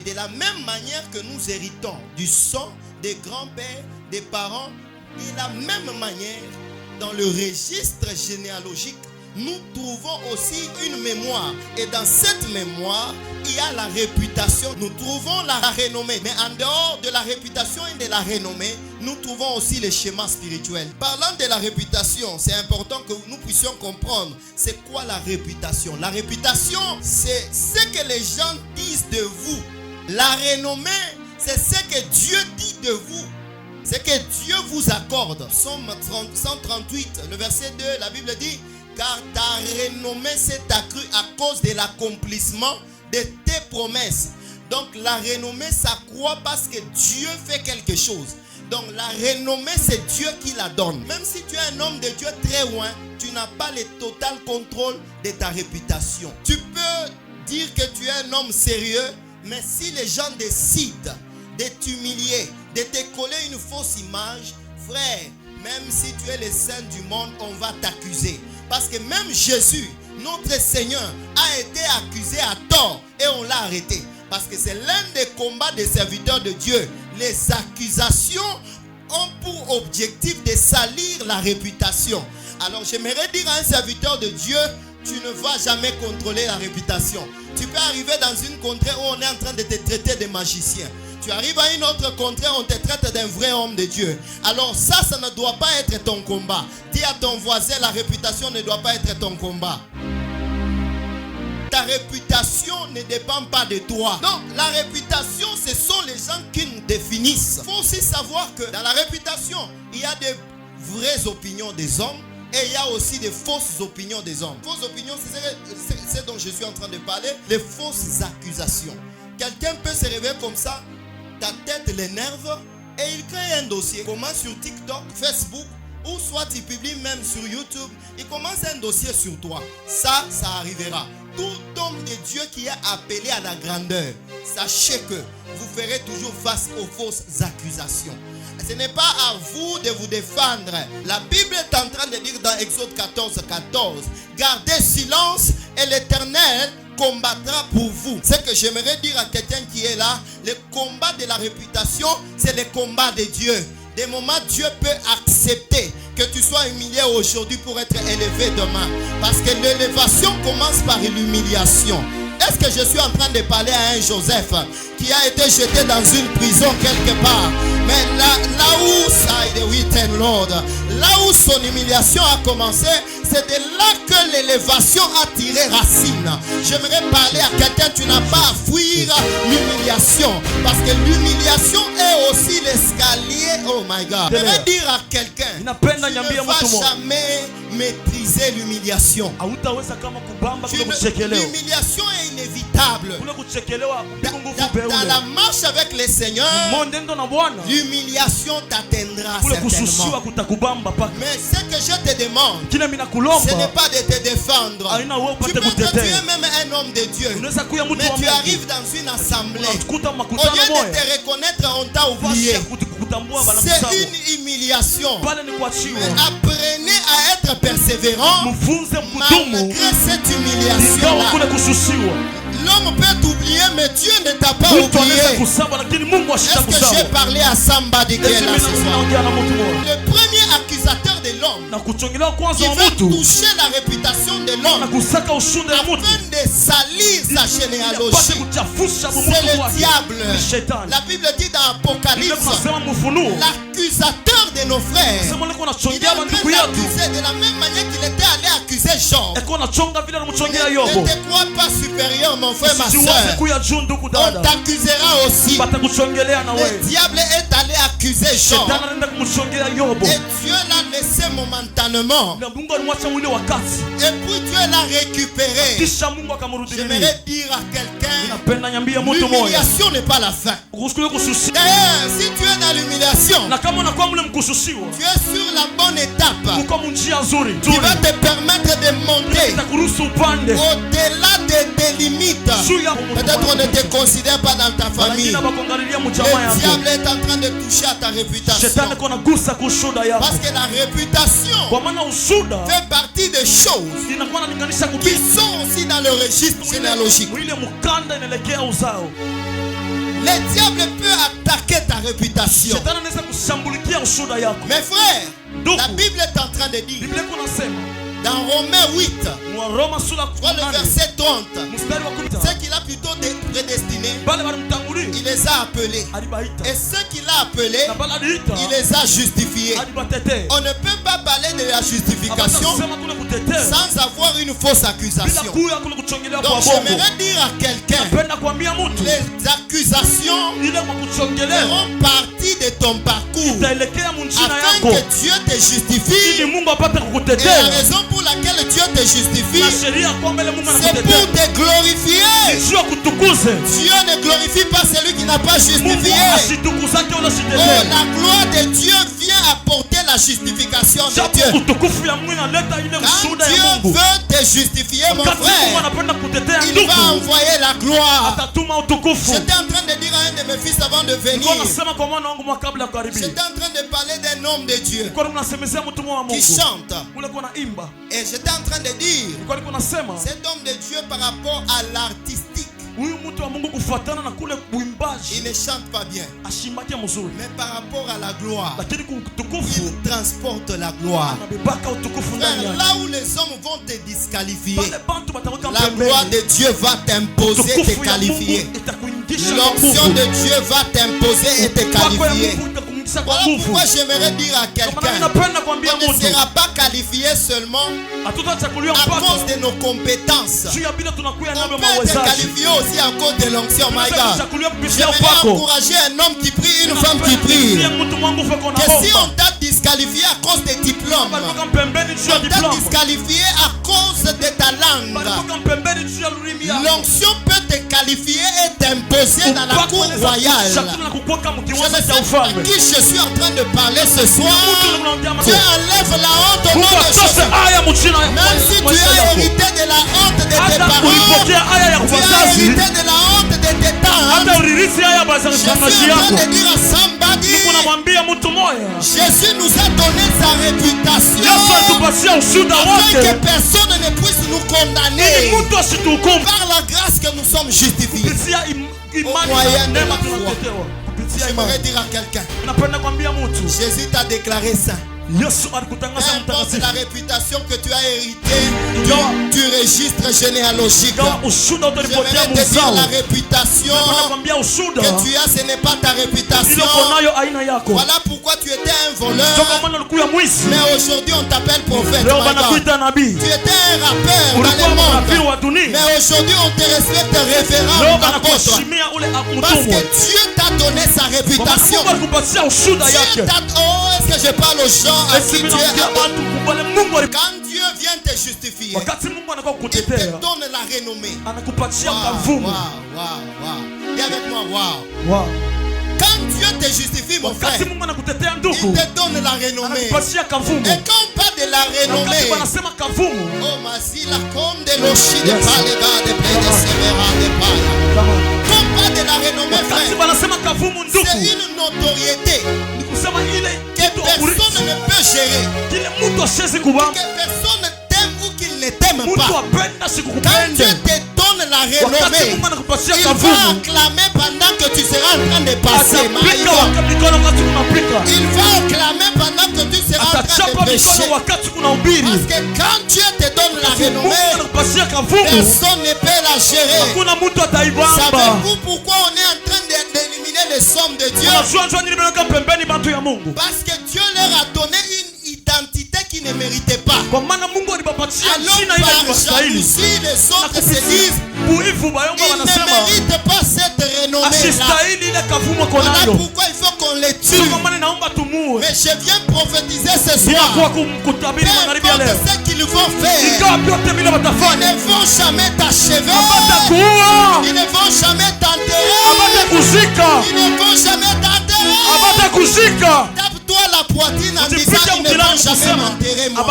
De la même manière que nous héritons du sang des grands-pères, des parents, de la même manière, dans le registre généalogique, nous trouvons aussi une mémoire. Et dans cette mémoire, il y a la réputation. Nous trouvons la renommée. Mais en dehors de la réputation et de la renommée, nous trouvons aussi les schémas spirituels. Parlant de la réputation, c'est important que nous puissions comprendre c'est quoi la réputation. La réputation, c'est ce que les gens disent de vous. La renommée, c'est ce que Dieu dit de vous. C'est que Dieu vous accorde. Psaume 138, le verset 2, la Bible dit: car ta renommée s'est accrue à cause de l'accomplissement de tes promesses. Donc la renommée s'accroît parce que Dieu fait quelque chose. Donc la renommée, c'est Dieu qui la donne. Même si tu es un homme de Dieu très loin, tu n'as pas le total contrôle de ta réputation. Tu peux dire que tu es un homme sérieux, mais si les gens décident de t'humilier, de te coller une fausse image, frère, même si tu es le saint du monde, on va t'accuser. Parce que même Jésus, notre Seigneur, a été accusé à tort et on l'a arrêté. Parce que c'est l'un des combats des serviteurs de Dieu. Les accusations ont pour objectif de salir la réputation. Alors j'aimerais dire à un serviteur de Dieu: tu ne vas jamais contrôler la réputation. Tu peux arriver dans une contrée où on est en train de te traiter de magicien. Tu arrives à une autre contrée, on te traite d'un vrai homme de Dieu. Alors ça ne doit pas être ton combat. Dis à ton voisin: la réputation ne doit pas être ton combat. Ta réputation ne dépend pas de toi. Donc la réputation, ce sont les gens qui nous définissent. Il faut aussi savoir que dans la réputation, il y a des vraies opinions des hommes et il y a aussi des fausses opinions des hommes. Fausses opinions, c'est ce dont je suis en train de parler. Les fausses accusations. Quelqu'un peut se réveiller comme ça, ta tête l'énerve et il crée un dossier. Il commence sur TikTok, Facebook, ou soit il publie même sur YouTube. Il commence un dossier sur toi. Ça arrivera. Tout homme de Dieu qui est appelé à la grandeur, sachez que vous ferez toujours face aux fausses accusations. Ce n'est pas à vous de vous défendre. La Bible est en train de dire dans Exode 14, 14, gardez silence et l'Éternel combattra pour vous. Ce que j'aimerais dire à quelqu'un qui est là, le combat de la réputation, c'est le combat de Dieu. Des moments, Dieu peut accepter que tu sois humilié aujourd'hui pour être élevé demain. Parce que l'élévation commence par l'humiliation. Est-ce que je suis en train de parler à un Joseph qui a été jeté dans une prison quelque part? Mais là où son humiliation a commencé, c'est de là que l'élévation a tiré racine. J'aimerais parler à quelqu'un: tu n'as pas à fuir l'humiliation. Parce que l'humiliation est aussi l'escalier. Oh my God. J'aimerais dire à quelqu'un: tu ne vas jamais maîtriser l'humiliation. L'humiliation est inévitable. Dans la marche avec le Seigneur, l'humiliation t'atteindra certainement. Mais ce que je te demande, ce n'est pas de te défendre. Tu peux tuer même un homme de Dieu, mais tu arrives dans une assemblée, au lieu de te reconnaître, on t'a oublié. C'est une humiliation. Mais apprenez à être persévérant malgré cette humiliation-là. L'homme peut t'oublier, mais Dieu ne t'a pas oublié. Est-ce que j'ai parlé à somebody qui est là ce soir? Le premier accusateur de l'homme qui veut toucher la réputation de l'homme afin de salir sa généalogie, c'est le diable. La Bible dit dans Apocalypse, l'accusateur de nos frères, il est en train d'accuser de la même manière qu'il était allé accuser Job. Ne te crois pas supérieur, mon frère, ma soeur. On t'accusera aussi. Le diable est allé accuser Job et Dieu l'a laissé momentanément et puis Dieu l'a récupéré. J'aimerais dire à quelqu'un: l'humiliation n'est pas la fin. D'ailleurs, si tu es dans l'humiliation, tu es sur la bonne étape qui va te permettre de monter au-delà de tes limites. Peut-être on ne te considère pas dans ta famille. Le diable est en train de toucher à ta réputation. Parce que la réputation fait partie des choses qui sont aussi dans le registre généalogique. réputation. Mes frères, la Bible est en train de dire dans Romains 8, le verset 30, ceux qu'il a plutôt prédestinés, il les a appelés. Et ceux qu'il a appelés, il les a justifiés. On ne peut pas parler de la justification sans avoir une fausse accusation. Donc j'aimerais dire à quelqu'un, les accusations feront partie de ton parcours afin que Dieu te justifie. Et la raison pour laquelle Dieu te justifie, c'est pour te glorifier. Dieu ne glorifie pas celui qui n'a pas justifié. Oh, la gloire de Dieu vient apporter la justification de Dieu. Quand Dieu veut te justifier, mon frère, il va envoyer la gloire. J'étais en train de dire à un de mes fils avant de venir, j'étais en train de parler d'un homme de Dieu qui chante. Et j'étais en train de dire, cet homme de Dieu par rapport à l'artistique, il ne chante pas bien. Mais par rapport à la gloire, il transporte la gloire. Frère, là où les hommes vont te disqualifier, la gloire de Dieu va t'imposer, te qualifier. L'onction de Dieu va t'imposer et te qualifier. Voilà pourquoi j'aimerais dire à quelqu'un, on ne sera pas qualifié seulement à cause de nos compétences. On peut être qualifié aussi à cause de l'onction. My God, j'aimerais encourager un homme qui prie, une femme qui prie, que si on t'a disqualifié à cause des diplômes, on t'a disqualifié à cause de ta langue, l'onction peut te qualifier et t'imposer dans la cour royale. Je ne sais pas qui je suis en train de parler ce soir. Dieu enlève la honte au nom de Jésus. Même si tu as hérité de la honte de tes parents, tu as hérité de la honte de tes tantes, je suis en train de dire à somebody, Jésus nous a donné sa réputation afin que personne ne puisse nous condamner. Par la grâce que nous sommes justifiés au moyen de la foi. J'aimerais dire à quelqu'un, Jésus t'a déclaré saint. Peu importe la réputation que tu as héritée du registre généalogique, j'aimerais te dire la réputation que tu as, ce n'est pas ta réputation. Voilà pourquoi tu étais un voleur, mais aujourd'hui on t'appelle prophète. Tu étais un rappeur dans le monde, mais aujourd'hui on te respecte révérend apôtre. Parce que Dieu t'a donné sa réputation. Dieu t'a... Oh, est-ce que je parle aux gens? Quand Dieu vient te justifier, il te donne la renommée. Dis avec moi, wow. Quand Dieu te justifie, mon frère, il te donne la renommée. Et quand on parle de la renommée, oh, Masila, comme de l'oshi de Palega, de Pede Severa, de Paya. Quand on parle de la renommée, frère, c'est une notoriété que personne ne peut gérer. Que personne t'aime ou qu'il ne t'aime pas. Quand Dieu te donne la renommée, il va acclamer pendant que tu seras en train de passer. Il va acclamer pendant que tu seras en train de pécher. Parce que quand Dieu te donne la renommée, personne ne peut la gérer. Savez-vous pourquoi on est en train d'éliminer les sommes de Dieu? Parce que Dieu leur a donné une identité qu'ils ne méritaient pas. Alors par jalousie, les autres se disent, ils ne méritent pas cette renommée-là. Voilà pourquoi il faut qu'on les tue. Mais je viens prophétiser ce soir. Peu importe ce qu'ils vont faire, ils ne vont jamais t'achever. Ils ne vont jamais t'enterrer. Ils ne vont jamais t'enterrer. Tape-toi la poitrine en disant, ils ne vont jamais m'enterrer, moi.